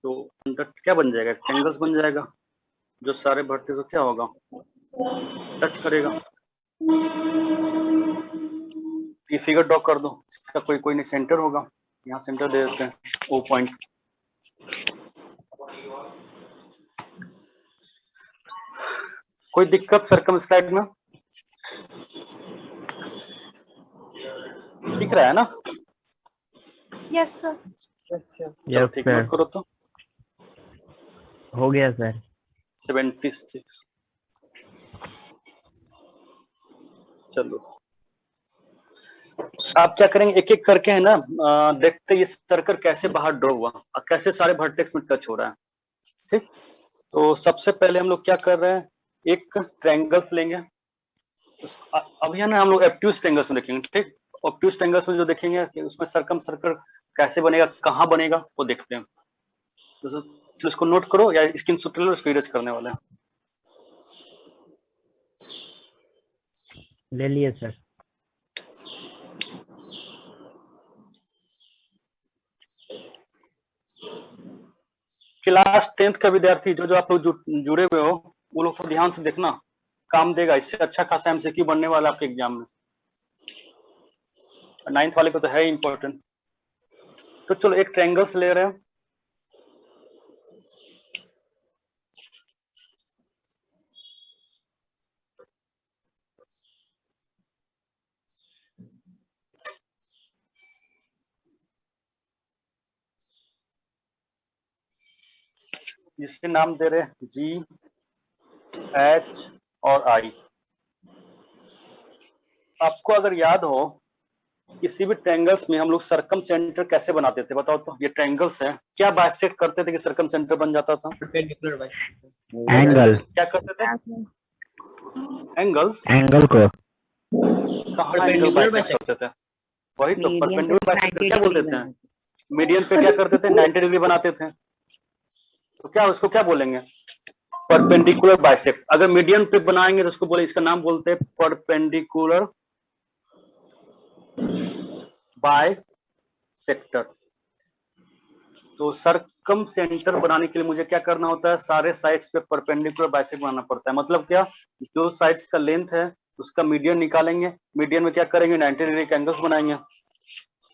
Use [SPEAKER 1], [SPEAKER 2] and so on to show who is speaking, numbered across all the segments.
[SPEAKER 1] तो अंदर क्या बन जाएगा, ट्रायंगल्स बन जाएगा, जो सारे वर्टेक्स को क्या होगा, टच करेगा। ये फिगर ड्रॉ कर दो, इसका कोई कोई नहीं सेंटर होगा, यहाँ सेंटर दे देते हैं ओ पॉइंट। कोई दिक्कत सर्कमस्क्राइब में दिख रहा है ना?
[SPEAKER 2] Yes sir.
[SPEAKER 1] चलो ठीक, नोट करो तो।
[SPEAKER 3] हो गया सर।
[SPEAKER 1] 76। चलो आप क्या करेंगे, एक एक करके है ना, देखते ये सर्कल कैसे बाहर ड्रॉ हुआ और कैसे सारे वर्टेक्स में टच हो रहा है। ठीक, तो सबसे पहले हम लोग क्या कर रहे हैं, एक ट्रायंगल्स लेंगे। अब यहाँ ना हम लोग ऑब्ट्यूज ट्रायंगल्स में देखेंगे। ठीक, ऑब्ट्यूज ट्रायंगल्स में जो देखेंगे कि उसमें सर्कम सर्कल कैसे बनेगा, कहाँ बनेगा, वो देखते हैं। तो इसको नोट करो या स्क्रीनशॉट ले लो, इसको इरेज करने वाले हैं।
[SPEAKER 3] ले लिए सर।
[SPEAKER 1] क्लास 10th का विद्यार्थी जो जो आप लोग जुड़े हुए हो, वो लोग सब ध्यान से देखना, काम देगा। इससे अच्छा खासा एमसीक्यू बनने वाला आपके एग्जाम में। 9th वाले को तो है इंपॉर्टेंट। तो चलो एक ट्रायंगल्स ले रहे हैं। जिसके नाम दे रहे हैं जी, एच और आई। आपको अगर याद हो, किसी भी ट्रायंगल्स में हम लोग सर्कम सेंटर कैसे बनाते थे, बताओ तो। ये ट्रायंगल्स है, क्या बाइसेक्ट करते थे कि सर्कम सेंटर बन जाता था?
[SPEAKER 3] एंगल।
[SPEAKER 1] क्या करते थे? एंगल्स।
[SPEAKER 3] एंगल को
[SPEAKER 1] कहाँ एंगल बाइसेक्ट करते थे? वही तो परपेंडिकुलर बाइसेक्टर क्या बोलते थे, मीडियन पे क्या करते थे, 90 डिग्री बनाते थे। तो क्या उसको क्या बोलेंगे, परपेंडिकुलर बाइसेक्ट। अगर मीडियन पे बनाएंगे तो उसको बोले, इसका नाम बोलते हैं परपेंडिकुलर बाइसेक्टर। तो सर्कम सेंटर बनाने के लिए मुझे क्या करना होता है, सारे साइड्स पे परपेंडिकुलर बाइसेक्ट बनाना पड़ता है। मतलब क्या, जो साइड्स का लेंथ है उसका मीडियन निकालेंगे, मीडियन में क्या करेंगे, 90 डिग्री के एंगल्स बनाएंगे।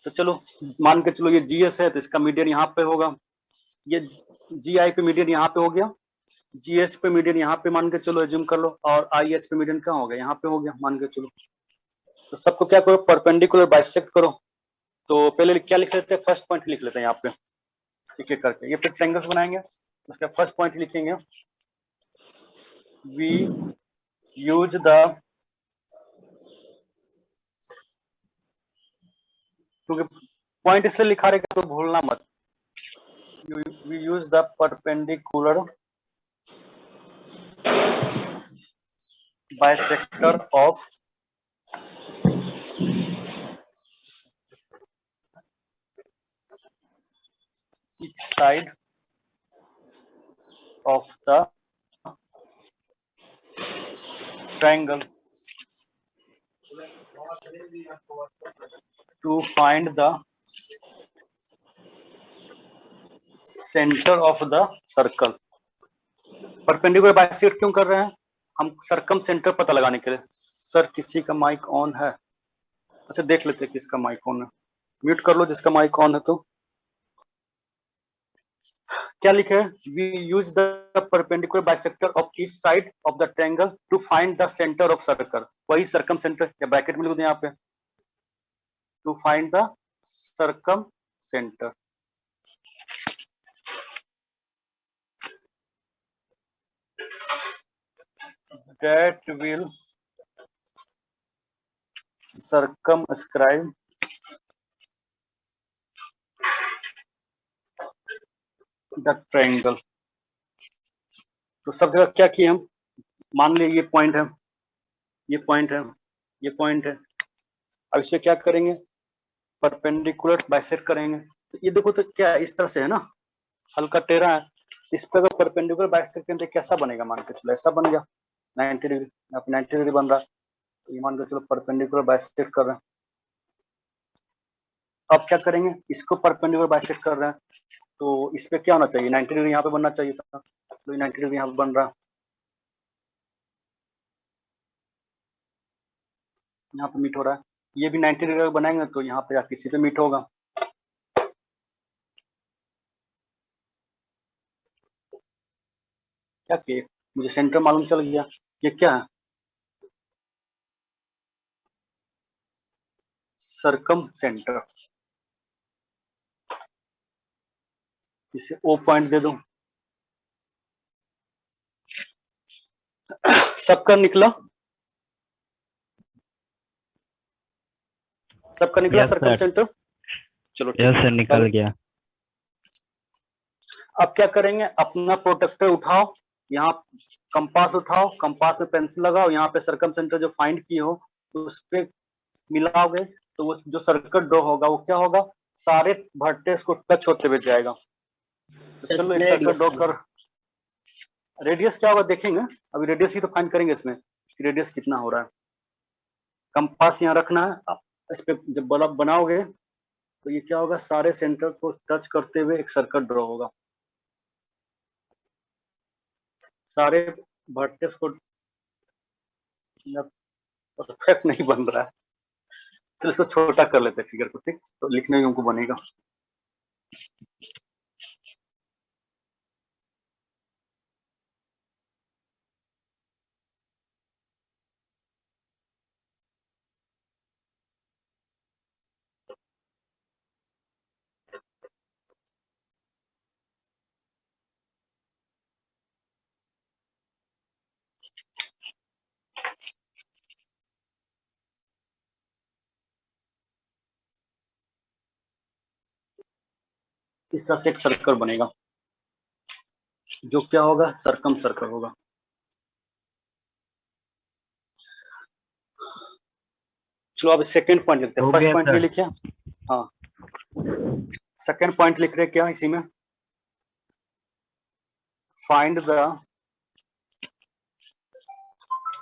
[SPEAKER 1] तो चलो मान के चलो ये जीएस है, तो इसका मीडियन यहाँ पे होगा। ये जी आई पे मीडियन यहाँ पे हो गया, जीएस पे मीडियन यहाँ पे मान के चलो, एज्यूम कर लो, और आई एच पे मीडियन कहाँ हो गया, यहाँ पे हो गया मान के चलो। तो सबको क्या करो, परपेंडिकुलर बाइसेक्ट करो। तो पहले क्या लिख लेते हैं, फर्स्ट पॉइंट लिख लेते हैं यहाँ पे, एक एक करके। ये फिर ट्रायंगल्स बनाएंगे, उसका फर्स्ट पॉइंट लिखेंगे, वी यूज द, क्योंकि पॉइंट इसलिए लिखा रहेगा तो भूलना मत, we use the perpendicular bisector of each side of the triangle to find the center of the circle। Perpendicular bisect क्यों कर रहे हैं हम, सर्कम सेंटर पता लगाने के लिए। सर किसी का माइक ऑन है? अच्छा देख लेते हैं किसका माइक ऑन है, म्यूट कर लो जिसका माइक ऑन है। तो क्या लिखे है, we use the perpendicular bisector of each side of the triangle to find the centre of circle. वही सर्कम सेंटर, या ब्रैकेट में लिख दो यहाँ पे, to find the circumcentre. that will circumscribe the triangle। तो सब जगह क्या किए हम, मान लीजिए ये पॉइंट है, ये पॉइंट है, ये पॉइंट है। अब इस पे क्या करेंगे, परपेंडिकुलर बाइसेक्ट करेंगे। तो ये देखो तो क्या इस तरह से है ना, हल्का टेढ़ा है। इस पे अगर परपेंडिकुलर बाइसेक्ट करेंगे कैसा बनेगा, मान के चलो ऐसा बन गया 90 डिग्री, यहाँ पे 90 डिग्री बन रहा है। तो ये मान के चलो परपेंडिकुलर बाइसेक्ट कर रहे हैं। अब क्या करेंगे, इसको परपेंडिकुलर बाइसेक्ट कर रहे हैं, तो इस पे क्या होना चाहिए, 90 डिग्री यहाँ पे बनना चाहिए था, तो 90 डिग्री यहाँ पे बन रहा है, यहाँ पे मीट हो रहा है, ये भी 90 डिग्री बनाएंगे तो यहाँ पे किसी पे मीट होगा। क्या किए, मुझे सेंटर मालूम चल गया, ये क्या है, सरकम सेंटर, इसे ओ पॉइंट दे दूं, सबका निकला, सबका निकला
[SPEAKER 3] यस
[SPEAKER 1] सरकम
[SPEAKER 3] सर,
[SPEAKER 1] सेंटर, चलो
[SPEAKER 3] यस
[SPEAKER 1] ठीक
[SPEAKER 3] सर,
[SPEAKER 1] है।
[SPEAKER 3] निकल गया।
[SPEAKER 1] अब क्या करेंगे, अपना प्रोटेक्टर उठाओ, यहाँ कंपास उठाओ, कंपास में पेंसिल लगाओ, यहाँ पे सरकम सेंटर जो फाइंड की हो तो उस पे मिलाओगे, तो वो जो सर्कल ड्रॉ होगा वो क्या होगा, सारे वर्टेक्स को टच होते हुए जाएगा। तो चलो एक सर्कल ड्रॉ कर, रेडियस क्या होगा देखेंगे, अभी रेडियस ही तो फाइंड करेंगे इसमें कि रेडियस कितना हो रहा है। कंपास यहाँ रखना है, आप इस पे जब बनाओगे तो ये क्या होगा, सारे सेंटर को टच करते हुए एक सर्कल ड्रॉ होगा, सारे वर्टेक्स को, परफेक्ट नहीं बन रहा है, तो इसको छोटा कर लेते हैं फिगर को, ठीक, तो लिखने में हमको बनेगा। इस तरह से एक सर्कल बनेगा जो क्या होगा, सरकम सर्कल होगा। चलो अब सेकंड पॉइंट लिखते हैं,
[SPEAKER 3] हो
[SPEAKER 1] फर्स्ट
[SPEAKER 3] गया
[SPEAKER 1] पॉइंट ये
[SPEAKER 3] सर।
[SPEAKER 1] लिखे, हाँ सेकंड पॉइंट लिख रहे क्या इसी में, find the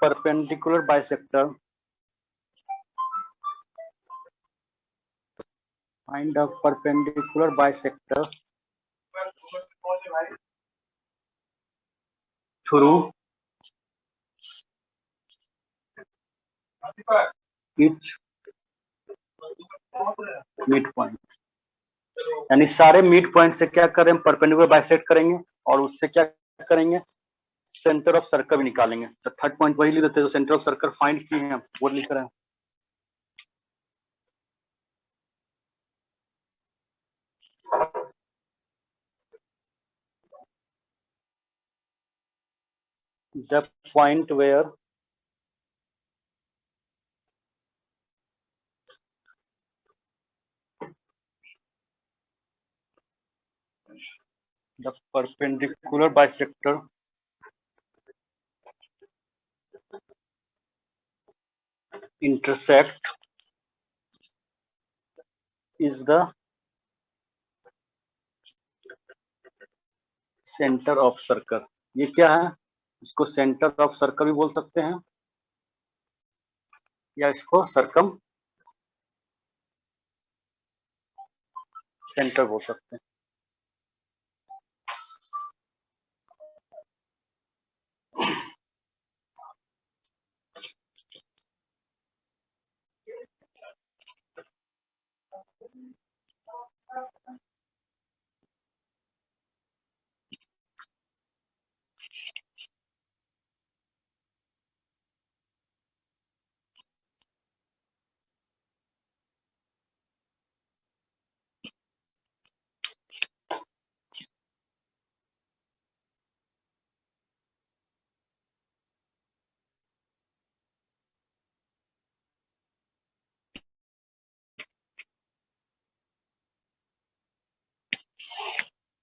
[SPEAKER 1] perpendicular bisector, find the perpendicular bisector through etch mid point, यानी सारे मिड पॉइंट से क्या करें, परपेंडिकुलर बाइसेक्ट करेंगे और उससे क्या करेंगे, सेंटर ऑफ सर्कल भी निकालेंगे। तो थर्ड पॉइंट वही लिख देते हैं, जो सेंटर ऑफ सर्कल फाइंड किए हैं वो लिख रहे हैं। The point where the perpendicular bisector intersect is the center of circle। ये क्या है, इसको सेंटर ऑफ सर्कल भी बोल सकते हैं या इसको सर्कम सेंटर बोल सकते हैं।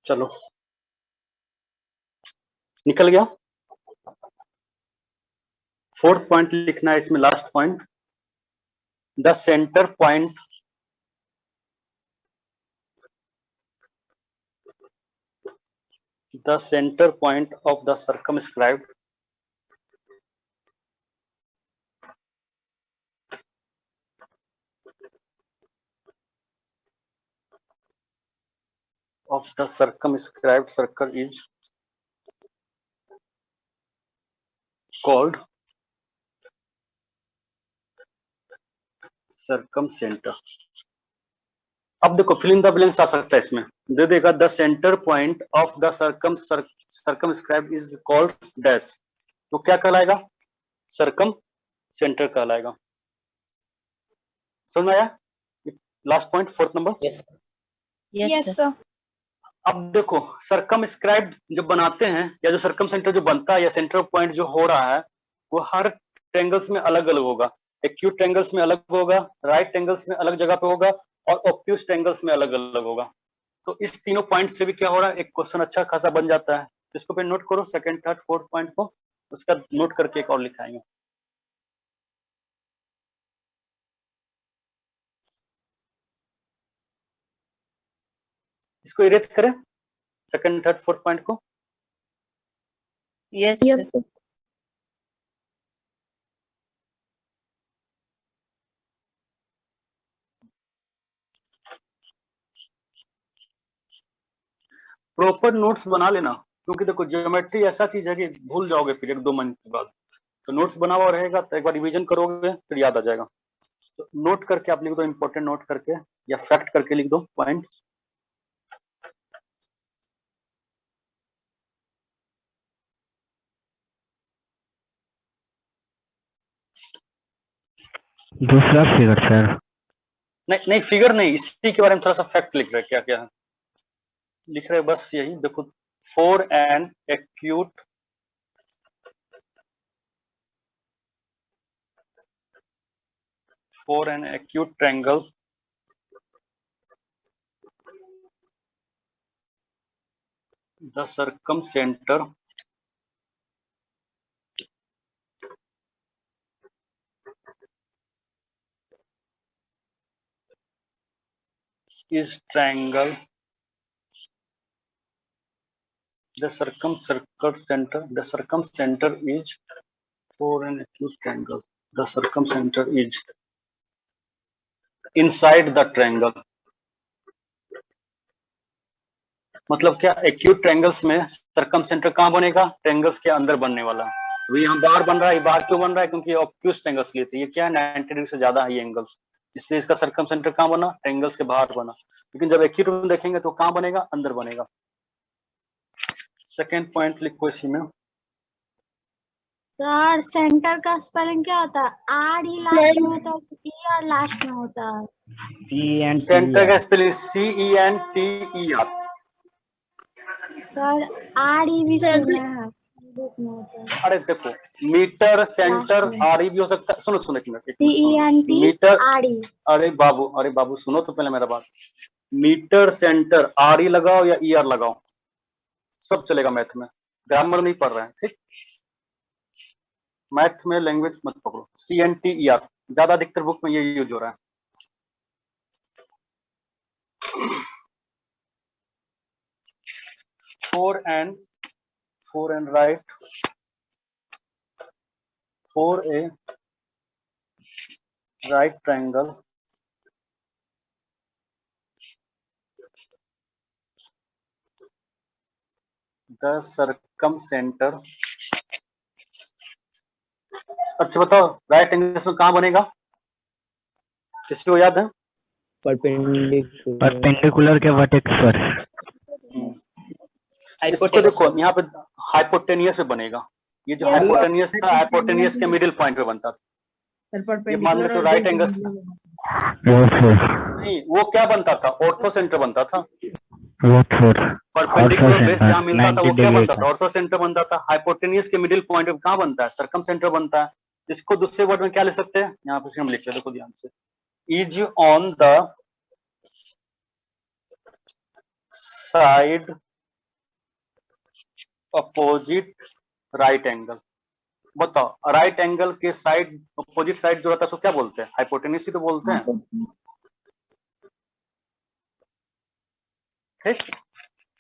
[SPEAKER 1] चलो निकल गया। फोर्थ पॉइंट लिखना है इसमें, last point, the centre point of the circumscribed of the circumscribed circle is called circumcenter. अब देखो फिल इन द ब्लैंक्स आ सकता है इसमें, दे देगा the centre point of the circumscribe is called dash, तो क्या कहलाएगा? सर्कम सेंटर कहलाएगा। समझ में आया? Last point, fourth number.
[SPEAKER 4] Yes.
[SPEAKER 2] Yes, sir.
[SPEAKER 1] अब देखो सर्कमस्क्राइब जब बनाते हैं या जो सर्कम सेंटर जो बनता है या सेंटर पॉइंट जो हो रहा है वो हर ट्रायंगल्स में अलग अलग होगा। एक्यूट ट्रायंगल्स में अलग होगा, राइट ट्रायंगल्स में अलग जगह पे होगा और ऑब्ट्यूज ट्रायंगल्स में अलग अलग होगा। तो इस तीनों पॉइंट से भी क्या हो रहा है, एक क्वेश्चन अच्छा खासा बन जाता है। इसको पे नोट करो, सेकंड थर्ड फोर्थ पॉइंट को, उसका नोट करके एक और लिखाएंगे। इसको इरेज करें सेकंड थर्ड फोर्थ पॉइंट को।
[SPEAKER 4] Yes.
[SPEAKER 2] Yes, sir.
[SPEAKER 1] Proper notes बना लेना, क्योंकि देखो ज्योमेट्री ऐसा चीज है कि भूल जाओगे फिर एक दो महीने के बाद। तो नोट्स बना हुआ रहेगा तो एक बार रिवीजन करोगे फिर याद आ जाएगा। तो नोट करके आप लिख दो, इंपॉर्टेंट नोट करके या फैक्ट करके लिख दो पॉइंट।
[SPEAKER 3] दूसरा फिगर सर।
[SPEAKER 1] नहीं नहीं फिगर नहीं, इसी के बारे में थोड़ा सा फैक्ट लिख रहे हैं। क्या क्या है लिख रहे हैं, बस यही देखो। For an acute triangle the circumcenter is triangle, the circumcenter is for an acute triangle, the circumcenter is inside the triangle। मतलब क्या, एक्यूट ट्रायंगल्स में सर्कमसेंटर कहाँ बनेगा? ट्रायंगल्स के अंदर बनने वाला। अभी यहाँ बाहर बन रहा है, बाहर क्यों बन रहा है? क्योंकि ऑब्ट्यूज ट्रायंगल्स लिए थे, ये क्या है 90 डिग्री से ज्यादा है एंगल्स, इसलिए इसका सर्कमसेंटर कहाँ बना? ट्रायंगल्स के बाहर बना। लेकिन जब एक्यूट में देखेंगे तो कहाँ बनेगा? अंदर बनेगा। सेकेंड पॉइंट लिखो इसी में।
[SPEAKER 2] सर सेंटर का स्पेलिंग क्या होता है? आर ही लास्ट में होता है, ई आर लास्ट में होता है?
[SPEAKER 1] सेंटर का spelling CENTER।
[SPEAKER 2] Sir R E भी सुना है, बुक में होता है।
[SPEAKER 1] अरे देखो मीटर सेंटर RE भी हो सकता है। सुनो सुनो एक मिनट,
[SPEAKER 2] CENT
[SPEAKER 1] मीटर।
[SPEAKER 2] RE।
[SPEAKER 1] अरे बाबू सुनो तो पहले मेरा बात। मीटर सेंटर RE लगाओ या ER लगाओ, सब चलेगा मैथ में। ग्रामर नहीं पढ़ रहे हैं, ठीक? मैथ में लैंग्वेज मत पकड़ो। CNTER ज्यादा अधिकतर बुक में ये यूज हो रहा है। Four and right, for a right triangle the circumcenter। अच्छा बताओ राइट एंगल में कहाँ बनेगा? किसी को याद है?
[SPEAKER 3] परपेंडिकुलर के वर्टेक्स पर।
[SPEAKER 1] इसको देखो यहाँ पे हाइपोटेनियस पे बनेगा। ये जो हाइपोटेनियस था, हाइपोटेनियस के मिडिल पॉइंट पे बनता था। ये मान लो तो राइट एंगल नहीं, वो क्या बनता था? ऑर्थो सेंटर बनता था। परपेंडिकुलर बेस जहाँ मिलता था वो क्या बनता था? ऑर्थो सेंटर बनता था। हाइपोटेनियस के मिडिल पॉइंट पे कहाँ बनता है? सर्कम सेंटर बनता है। इसको दूसरे वर्ड में क्या लिख सकते हैं? यहाँ पे हम लिखते हैं, देखो ध्यान से, is on the side opposite right angle. बताओ राइट एंगल के साइड अपोजिट साइड जो रहता है उसको क्या बोलते हैं? हाइपोटेन्यूज ही तो बोलते हैं, ठीक?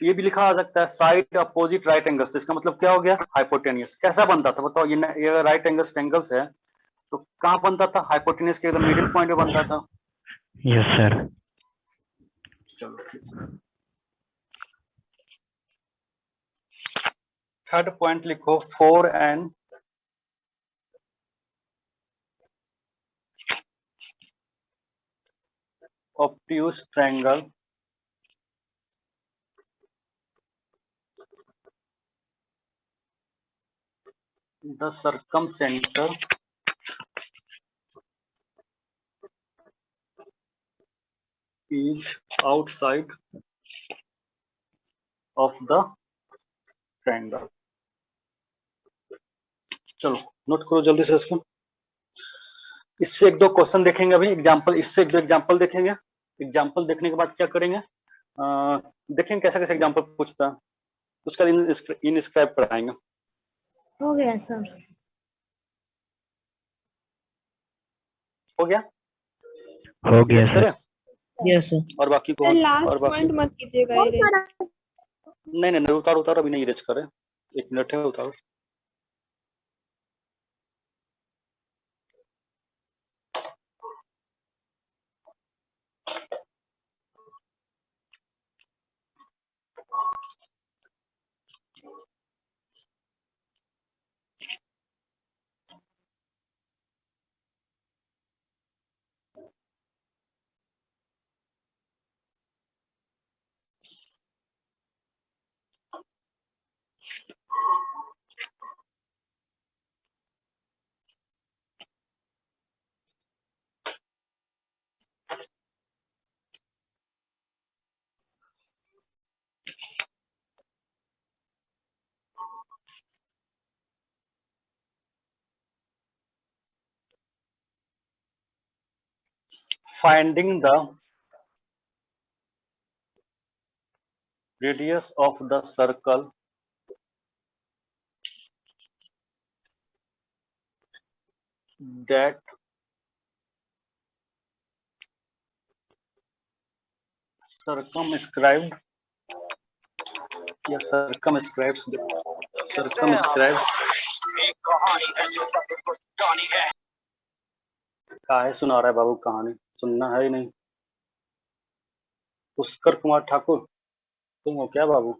[SPEAKER 1] ये भी लिखा आ सकता है साइड अपोजिट राइट एंगल्स, तो इसका मतलब क्या हो गया? हाइपोटेन्यूज। कैसा बनता था बताओ? ये राइट एंगल्स ट्रायंगल्स है तो कहाँ बनता था? हाइपोटेन्यूज के एकदम मिडिल पॉइंट पे बनता था।
[SPEAKER 3] Yes sir.
[SPEAKER 1] चलो ठीक है। थर्ड पॉइंट लिखो 4 and obtuse triangle the circumcenter is outside of the triangle। चलो नोट करो जल्दी से इसको। इससे एक दो क्वेश्चन देखेंगे अभी एग्जांपल, इससे एक दो एग्जांपल देखेंगे। एग्जांपल देखने के बाद क्या करेंगे, देखेंगे कैसे कैसे एग्जांपल पूछता है, उसका इनस्क्राइब कराएंगे।
[SPEAKER 2] हो गया सर।
[SPEAKER 1] हो गया?
[SPEAKER 3] हो गया
[SPEAKER 1] नेक्स्ट करें?
[SPEAKER 3] सर।
[SPEAKER 4] Yes sir.
[SPEAKER 1] और बाकी को
[SPEAKER 5] सर लास्ट
[SPEAKER 1] और बाकी
[SPEAKER 5] पॉइंट मत कीजिएगा ये।
[SPEAKER 1] नहीं नहीं उतारो उतारो, अभी नहीं इरेज करें, 1 मिनट है, उतारो। Finding the radius of the circle that circumscribed या circumscribes काहे सुना रहा है बाबू, कहानी सुनना है ही नहीं। पुष्कर कुमार ठाकुर तुम हो क्या बाबू?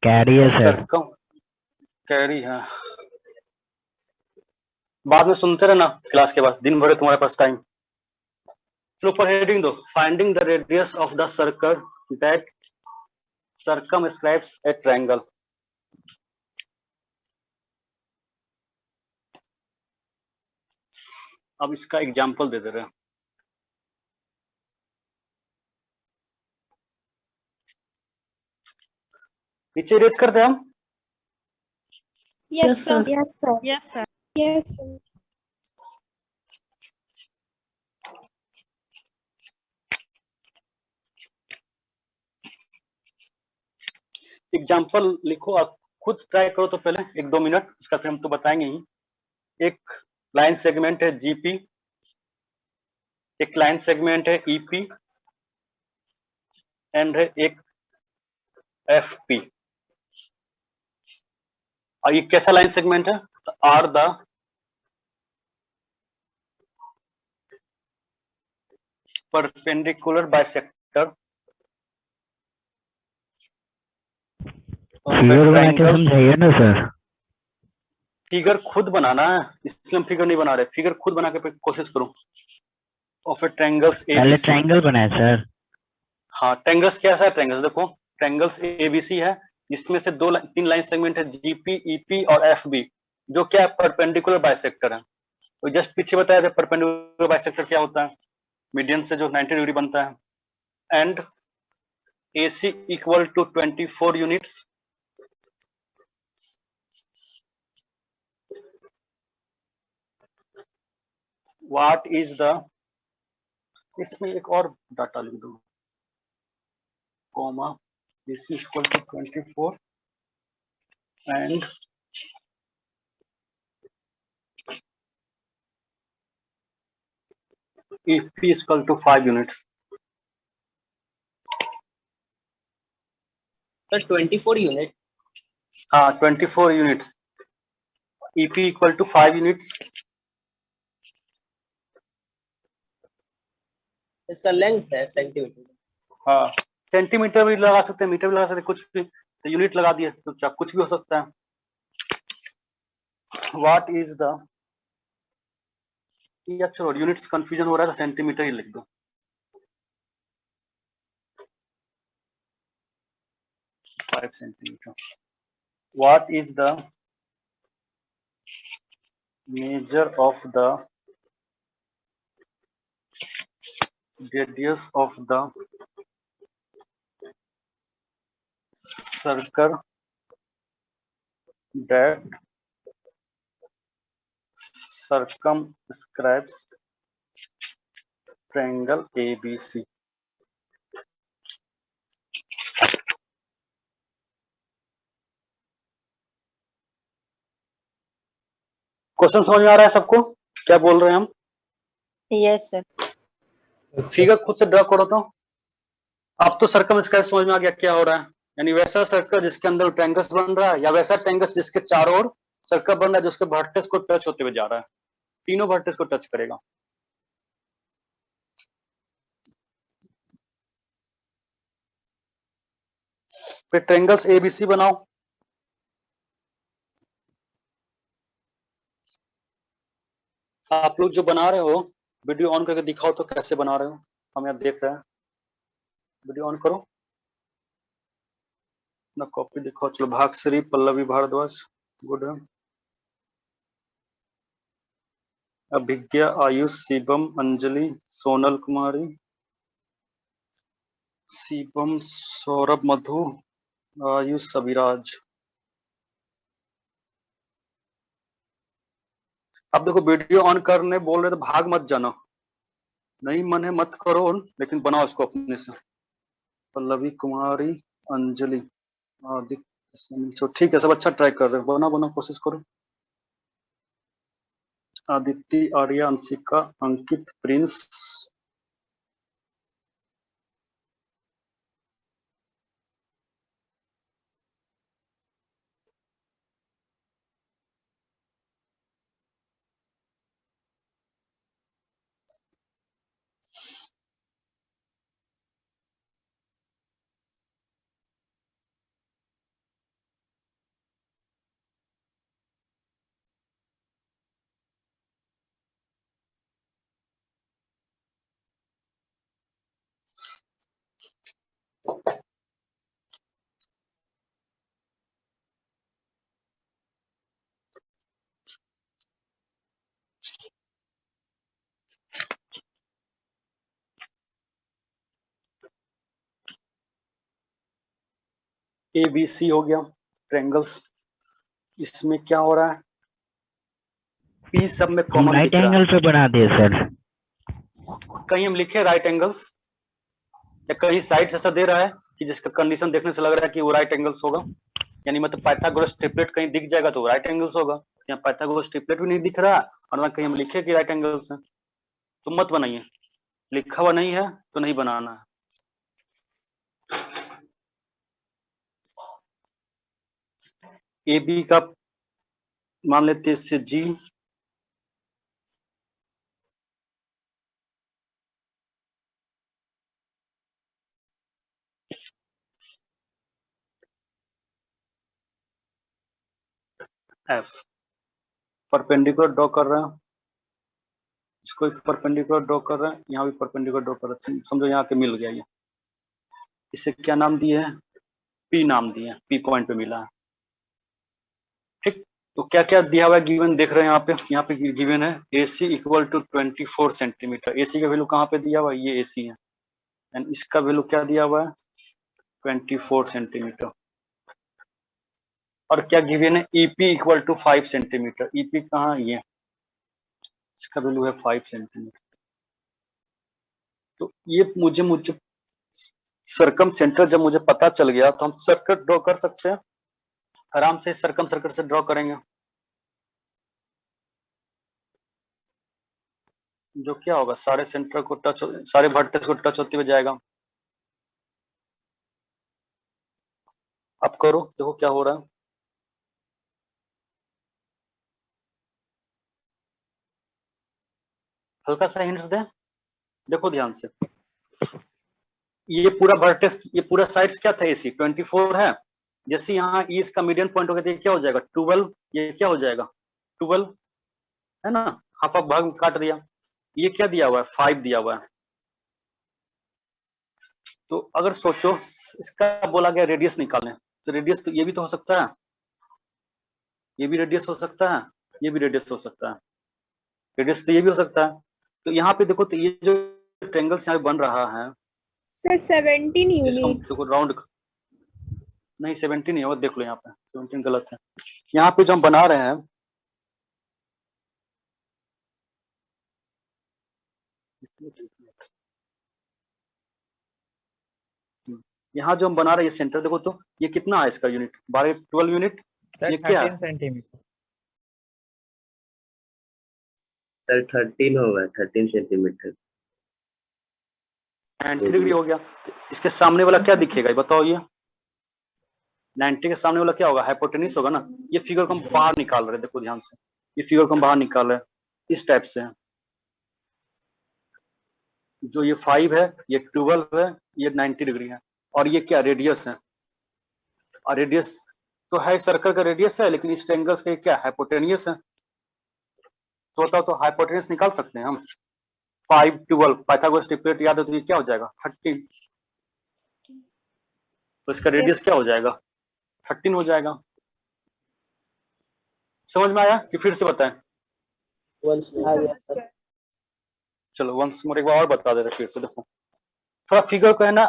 [SPEAKER 3] कैरी है सर।
[SPEAKER 1] कैरी है, बाद में सुनते रहना क्लास के बाद, दिन भर है तुम्हारे पास टाइम। चलो ऊपर हेडिंग दो, finding the radius of the circle that circumscribes a triangle। अब इसका एग्जाम्पल दे रहे हैं। नीचे रेज करते हैं हम।
[SPEAKER 5] Yes sir.
[SPEAKER 2] Yes sir.
[SPEAKER 5] Yes sir. Yes sir.
[SPEAKER 1] Example लिखो, आप खुद ट्राई करो तो पहले 1-2 मिनट, उसका फिर हम तो बताएंगे ही। एक लाइन सेगमेंट है जीपी, एक लाइन सेगमेंट है ईपी एंड है एक एफपी। और ये कैसा लाइन सेगमेंट है? Are the perpendicular bisector
[SPEAKER 3] figure बना के समझाइए ना सर।
[SPEAKER 1] फिगर खुद बनाना है, इसलिए हम फिगर नहीं बना रहे। फिगर खुद बना के कोशिश करो। ऑफ ए ट्रायंगल्स
[SPEAKER 3] पहले ट्रायंगल बनाए सर।
[SPEAKER 1] हाँ, ट्रायंगल्स कैसा है? ट्रायंगल्स देखो, ट्रायंगल्स एबीसी है, जिसमें से 3 लाइन सेगमेंट है जीपी, ईपी और एफबी, जो क्या है? परपेंडिकुलर बाइसेक्टर है। तो जस्ट पीछे बताया था परपेंडिकुलर बाइसेक्टर क्या होता है, मीडियन से जो 90 डिग्री बनता है। And AC equal to 24 units, what is the, इसमें एक और डाटा लिख दो, comma AC equal to 24 and EP equal to 5 units.
[SPEAKER 4] Sir 24 unit.
[SPEAKER 1] हाँ 24 units, EP equal to 5 units.
[SPEAKER 4] इसका लेंथ है सेंटीमीटर।
[SPEAKER 1] हाँ सेंटीमीटर भी लगा सकते हैं, मीटर भी लगा सकते हैं, कुछ भी, तो यूनिट लगा दिए तो चाहे कुछ भी हो सकता है। व्हाट इज द, या चलो यूनिट्स कंफ्यूजन हो रहा है तो सेंटीमीटर ही लिख दो। Five centimetre. What is the measure of the radius of the circle that circumscribes triangle ABC? Question समझ में आ रहा है सबको, क्या बोल रहे हैं हम?
[SPEAKER 4] Yes sir.
[SPEAKER 1] फिगर खुद से ड्रा करो तो। अब तो सर्कमस्क्राइब समझ में आ गया क्या हो रहा है, यानी वैसा सर्कल जिसके अंदर ट्रायंगल्स बन रहा है, या वैसा ट्रायंगल जिसके चारों ओर सर्कल बन रहा है, जिसके वर्टेक्स को टच होते हुए जा रहा है, तीनों वर्टेक्स को टच करेगा। फिर ट्रायंगल्स एबीसी बनाओ। आप लोग जो बना रहे हो वीडियो ऑन करके दिखाओ तो कैसे बना रहे हो, हम यहाँ देख रहे हैं। वीडियो ऑन करो ना, कॉपी दिखाओ। चलो भागश्री, पल्लवी भारद्वाज, गुड है। अभिज्ञा, आयुष, शिवम, अंजलि, सोनल कुमारी, शिवम, सौरभ, मधु, आयुष, अभिराज। अब देखो वीडियो ऑन करने बोल रहे तो भाग मत जाना, नहीं मन है मत करो, लेकिन बनाओ इसको अपने से। पल्लवी कुमारी, अंजलि, आदित्य, ठीक है सब अच्छा ट्राई कर रहे हो, बना बना कोशिश करो। आदित्य, आर्या, अंशिका, अंकित, प्रिंस, ABC हो गया ट्रायंगल्स। इसमें क्या हो रहा है, P सब में कॉमन
[SPEAKER 3] राइट
[SPEAKER 1] दिख रहा
[SPEAKER 3] एंगल पे बना दिए सर।
[SPEAKER 1] है। कहीं हम लिखे राइट एंगल्स, या कहीं साइड ऐसा दे रहा है कि जिसका कंडीशन देखने से लग रहा है कि वो राइट एंगल्स होगा, यानी मतलब पाइथागोरस ट्रिपलेट कहीं दिख जाएगा तो राइट एंगल्स होगा। यहाँ पाइथागोरस ट्रिपलेट भी नहीं दिख रहा और ना कहीं हम लिखे कि राइट एंगल्स है, तो मत बनाइए, लिखा हुआ नहीं है तो नहीं बनाना है। ए बी का मान लेते हैं इससे जी, एफ। परपेंडिकुलर ड्रॉ कर रहे हैं, इसको परपेंडिकुलर ड्रॉ कर रहे हैं, यहाँ भी परपेंडिकुलर ड्रॉ कर रहे हैं, समझो यहाँ के मिल गया ये। इसे क्या नाम दिए है, पी नाम दिए, पी पॉइंट पे मिला है। ठीक, तो क्या क्या दिया हुआ है गिवन देख रहे हैं यहाँ पे गिवन है AC equal to 24 centimetre. AC का वैल्यू कहाँ पे दिया हुआ है, ये AC है, एंड इसका वैल्यू क्या दिया हुआ है 24 सेंटीमीटर। और क्या गिवन है EP equal to 5 centimetre. EP कहाँ, ये इसका वैल्यू है 5 सेंटीमीटर। तो ये मुझे सर्कम सेंटर जब मुझे पता चल गया तो हम सर्कल ड्रॉ कर सकते हैं आराम से, सर्कम सर्कल से ड्रॉ करेंगे, जो क्या होगा सारे सेंटर को टच, सारे वर्टेक्स को टच होते हुए जाएगा। अब करो देखो क्या हो रहा है। हल्का सा हिंट्स दे, देखो ध्यान से। ये पूरा वर्टेक्स, ये पूरा साइड्स क्या था, AC 24 है। जैसे यहाँ ई इसका मीडियन पॉइंट हो गया तो ये क्या हो जाएगा 12, ये क्या हो जाएगा 12 है ना, हाफ भाग काट दिया। ये क्या दिया हुआ है 5 दिया हुआ है। तो अगर सोचो इसका बोला गया रेडियस निकालने, तो रेडियस तो ये भी तो हो सकता है, ये भी रेडियस हो सकता है, ये भी रेडियस हो सकता है, रेडियस तो ये भी हो सकता है। तो यहाँ पे देखो तो ये जो ट्रायंगल्स यहाँ पे बन रहा है
[SPEAKER 5] सर 17
[SPEAKER 1] जिसको हम
[SPEAKER 5] यूनिट।
[SPEAKER 1] देखो राउंड, नहीं 17 नहीं है, वो देख लो यहाँ पे 17 गलत है। यहाँ पे जो हम बना रहे हैं यहाँ जो हम बना रहे हैं ये सेंटर देखो तो ये कितना है इसका यूनिट 12 यूनिट।
[SPEAKER 6] सर
[SPEAKER 1] ये क्या है
[SPEAKER 6] 13 सेंटीमीटर।
[SPEAKER 7] सर 13 होगा, 13 सेंटीमीटर।
[SPEAKER 1] 90 डिग्री हो गया। इसके सामने वाला क्या दिखेगा ये बताओ, ये 90 के सामने वाला क्या होगा हाइपोटेन्यूज होगा ना। ये फिगर को हम बाहर निकाल रहे हैं, देखो ध्यान से, ये फिगर को हम बाहर निकाल रहे हैं इस टाइप से। जो ये 5 है, ये 12 है, ये 90 डिग्री है, और ये क्या रेडियस है। और रेडियस तो है सर्कल का रेडियस है, लेकिन इस ट्रायंगल्स का क्या हाइपोटेन्यूज है। तो बताओ तो हाइपोटेन्यूज निकाल सकते हैं हम। 5 12 पाइथागोरस ट्रिपलेट याद है तो ये क्या हो जाएगा 13। तो इसका रेडियस क्या हो जाएगा 13 हो जाएगा। समझ में आया कि फिर से बताएं। चलो वंस मोर एक बार और बता दे रहे फिर से। देखो थोड़ा फिगर को है ना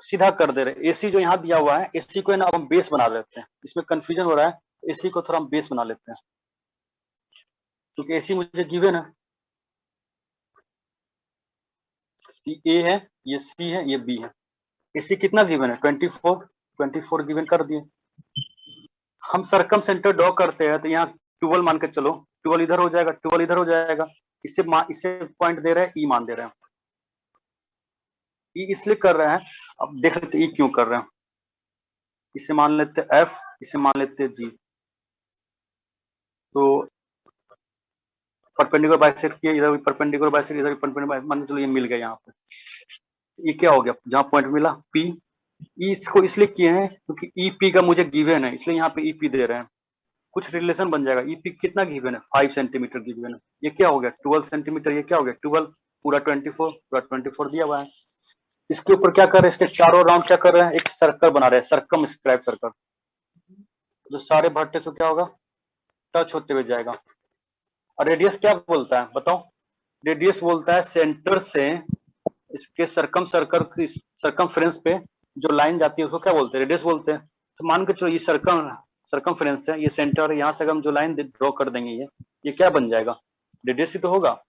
[SPEAKER 1] सीधा कर दे रहे। एसी जो यहाँ दिया हुआ है एसी को है ना अब हम बेस बना लेते हैं, इसमें कंफ्यूजन हो रहा है। एसी को थोड़ा हम बेस बना लेते हैं क्योंकि एसी मुझे गिवन है, ए है, ये सी है, ये बी है। एसी कितना गिवन है 24 गिवन कर दिए। हम सर्कम सेंटर ड्रॉ करते हैं तो यहाँ 12 मान के चलो, 12 इधर हो जाएगा, 12 इधर हो जाएगा। इससे पॉइंट दे रहे हैं, ई मान दे रहे हैं। ई इसलिए कर रहे हैं, अब देख लेते ई क्यों कर रहे हैं। इसे मान लेते एफ, इसे मान लेते जी। तो परपेंडिकुलर बाइसेक्ट किए, इधर भी परपेंडिकुलर बाइसेक्ट, इधर भी परपेंडिकुलर, मान के चलो ये मिल गया यहाँ पे। ये क्या हो गया जहाँ पॉइंट मिला पी। ई इसको इसलिए किए हैं क्योंकि ई पी का मुझे गिवन है, इसलिए यहाँ पे ई पी दे रहे हैं। कुछ रिलेशन बन जाएगा। ई पी कितना गिवन है 5 सेंटीमीटर गिवन है। ये क्या हो गया 12 सेंटीमीटर, ये क्या हो गया 12 पूरा 24 दिया हुआ है। इसके ऊपर क्या कर रहे हैं, इसके चारों राउंड क्या कर रहे हैं, एक सर्कल बना रहे हैं, सर्कम स्क्राइब सर्कल। जो सारे भट्टे से क्या होगा टच होते हुए जाएगा। और रेडियस क्या बोलता है बताओ, रेडियस बोलता है सेंटर से इसके सर्कमफ्रेंस पे जो लाइन जाती है उसको क्या बोलते हैं रेडियस बोलते हैं। तो मान के चलो ये सर्कमफ्रेंस है, ये सेंटर है, यहाँ से हम जो लाइन ड्रॉ कर देंगे ये क्या बन जाएगा रेडियस ही तो होगा।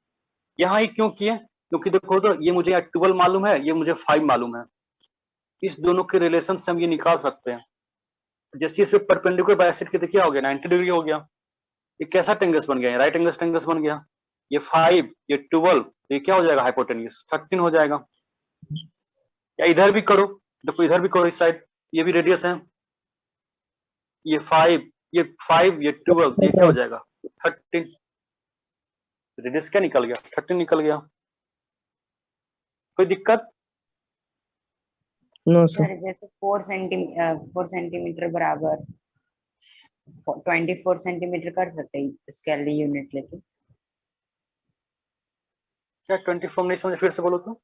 [SPEAKER 1] यहाँ ही क्यों किए, क्योंकि देखो तो ये मुझे 12 मालूम है, ये मुझे 5 मालूम है। इस दोनों के रिलेशन से हम ये निकाल सकते हैं। जैसे इसमें परपेंडिकुलर बाइसेक्ट के क्या हो गया 90 डिग्री हो गया। ये कैसा टेंगल्स बन गया, राइट एंगल्स टेंगल्स बन गया। ये 5, ये 12, ये क्या हो जाएगा हाइपोटेन्यूज 13 हो जाएगा। या इधर भी करो, देखो इधर भी करो, इस साइड ये भी रेडियस है। ये 5, ये 12, ये क्या हो जाएगा 13। रेडियस क्या निकल गया 13 निकल गया। कोई दिक्कत?
[SPEAKER 3] नो
[SPEAKER 4] सर जैसे 4 सेंटीमीटर बराबर 24 सेंटीमीटर कर सकते हैं स्केल यूनिट लेके।
[SPEAKER 1] क्या 24 नहीं समझे, फिर से बोलो तो।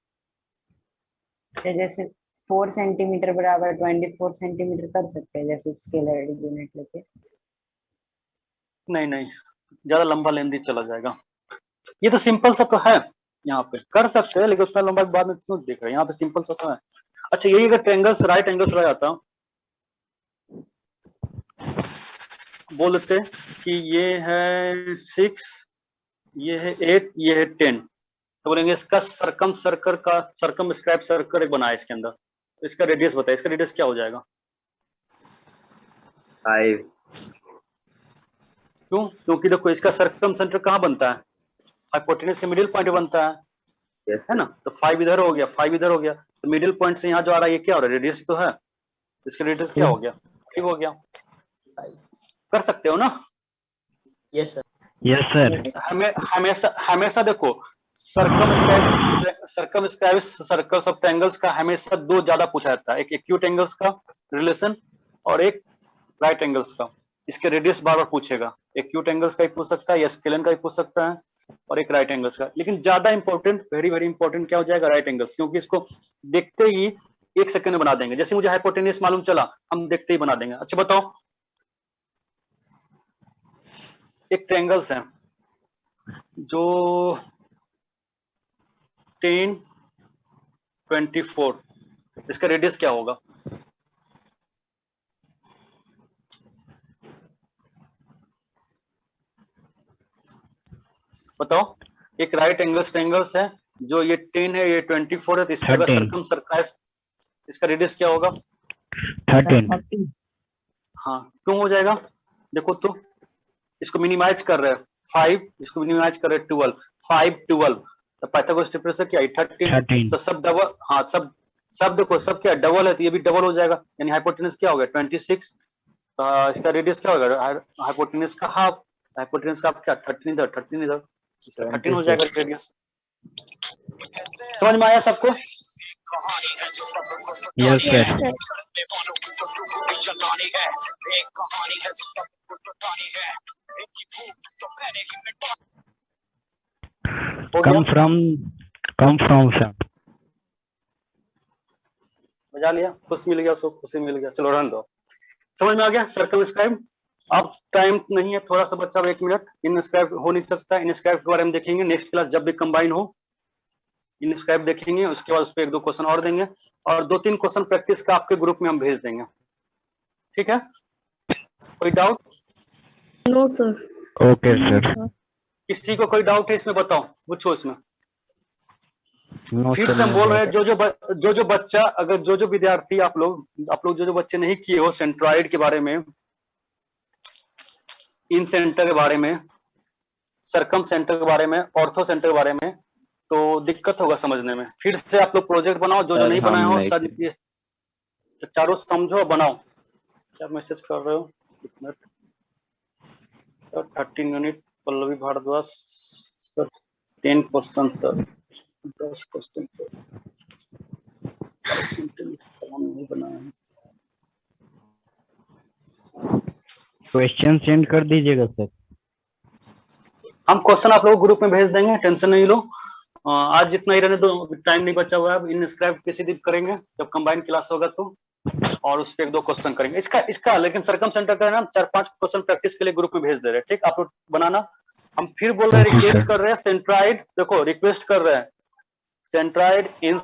[SPEAKER 4] जैसे 4 सेंटीमीटर बराबर 24 सेंटीमीटर कर सकते हैं जैसे स्केलर यूनिट लेके।
[SPEAKER 1] नहीं ज्यादा लंबा लेंदी चला जाएगा। ये तो सिंपल सा तो है, यहाँ पे कर सकते हैं, लेकिन उतना लंबा बाद में क्यों देख रहे हैं, यहाँ पे सिंपल सा तो है। अच्छा यही अगर ट्रायंगल्स राइट एंगल्स रह जाता बोलते कि ये है 6, ये है 8, ये है 10, तो बोलेंगे इसका सर्कम स्क्राइब सर्कल एक बनाया इसके अंदर। तो इसका रेडियस बताइए, इसका रेडियस क्या हो जाएगा
[SPEAKER 7] 5।
[SPEAKER 1] क्यों? क्योंकि देखो इसका सर्कम सेंटर कहाँ बनता है हाइपोटेन्यूज के मिडिल पॉइंट बनता है, है ना। तो 5 इधर हो गया, 5 इधर हो गया, तो मिडिल पॉइंट से यहाँ जो आ रहा है ये क्या हो रहा है रेडियस तो है। इसका रेडियस क्या हो गया 5 हो गया। कर सकते हो ना?
[SPEAKER 3] Yes sir.
[SPEAKER 1] हमेशा देखो सर्कमस्क्राइब सर्कल्स ऑफ ट्रायंगल्स का हमेशा दो ज्यादा पूछा जाता है, एक एक्यूट एंगल्स का रिलेशन और एक राइट एंगल्स का। इसके रेडियस बार बार पूछेगा, एक्यूट एंगल्स का ही पूछ सकता है या स्केलन का ही पूछ सकता है और एक राइट एंगल्स का। लेकिन ज्यादा इंपॉर्टेंट, वेरी वेरी इंपॉर्टेंट क्या हो जाएगा, राइट एंगल्स, क्योंकि इसको देखते ही 1 सेकंड में बना देंगे। जैसे मुझे हाइपोटेन्यूस मालूम चला, हम देखते ही बना देंगे। अच्छा बताओ, एक ट्रायंगल्स है जो 10, 24, इसका रेडियस क्या होगा? बताओ, एक राइट एंगल्स ट्रायंगल्स है जो ये 10 है, ये 24 है, तो इसका अगर
[SPEAKER 3] 13।
[SPEAKER 1] सर्कम सर्कल, इसका रेडियस क्या होगा?
[SPEAKER 3] 13।
[SPEAKER 1] हाँ, क्यों हो जाएगा? देखो तो, इसको मिनिमाइज कर रहे हैं 5, इसको मिनिमाइज कर रहे हैं 12, 5 12, तो पाइथागोरस थ्योरम से क्या है 13, तो सब डबल, हाँ सब देखो सब क्या डबल है, तो ये भी डबल हो जाएगा, यानी हाइपोटेन्यूस क्या हो गया 26, तो इसका रेडियस क्या होगा हाइपोटेन्यूस का हाफ, हाइपोटेन्यूस का क्या 13 इधर 13 हो जाएगा रेडियस। समझ में आया सबको?
[SPEAKER 3] Yes sir.
[SPEAKER 1] हो गया?
[SPEAKER 3] Come from sir.
[SPEAKER 1] मजा लिया, खुश मिल गया, उसको खुशी मिल गया, चलो रहने दो। समझ में आ गया सर्कमस्क्राइब? अब टाइम नहीं है, थोड़ा सा बच्चा 1 मिनट। इनस्क्राइब हो नहीं सकता, इनस्क्राइब के बारे में देखेंगे नेक्स्ट क्लास, जब भी कंबाइन हो इनस्क्राइब देखेंगे, उसके बाद उस पर 1-2 क्वेश्चन और देंगे और 2-3 क्वेश्चन प्रैक्टिस का आपके ग्रुप में हम भेज देंगे, ठीक है? कोई doubt?
[SPEAKER 2] No sir.
[SPEAKER 3] Okay sir.
[SPEAKER 1] किसी को कोई डाउट है इसमें बताओ, पूछो इसमें।
[SPEAKER 3] नो
[SPEAKER 1] फिर
[SPEAKER 3] सर।
[SPEAKER 1] से हम बोल रहे हैं, जो बच्चा, अगर जो विद्यार्थी आप लोग जो बच्चे नहीं किए हो सेंट्रॉइड के बारे में, इन सेंटर के बारे में, सर्कम सेंटर के बारे में, ऑर्थो सेंटर के बारे में, तो दिक्कत होगा समझने में। फिर से आप लोग प्रोजेक्ट बनाओ, जो नहीं बनाए हो सर, तो चारों समझो बनाओ। क्या मैसेज कर रहे हो? 13 unit Pallavi Bhardwaj sir, 10 question sir, 10 question नहीं बनाए।
[SPEAKER 3] क्वेश्चन सेंड कर दीजिएगा सर।
[SPEAKER 1] हम क्वेश्चन आप लोगों को ग्रुप में भेज देंगे, टेंशन नहीं लो। आज जितना ही रहने दो, टाइम नहीं बचा हुआ है। अब इनस्क्राइब किसी दिन करेंगे जब कंबाइन क्लास होगा तो, और उस पर 1-2 क्वेश्चन करेंगे इसका। लेकिन सर्कम सेंटर का है ना, 4-5 क्वेश्चन प्रैक्टिस के लिए ग्रुप में भेज दे रहे हैं, ठीक? आप लोग बनाना। हम फिर बोल रहे हैं, रिक्वेस्ट कर रहे हैं सेंट्रॉइड, देखो रिक्वेस्ट कर रहे हैं सेंट्रॉइड इन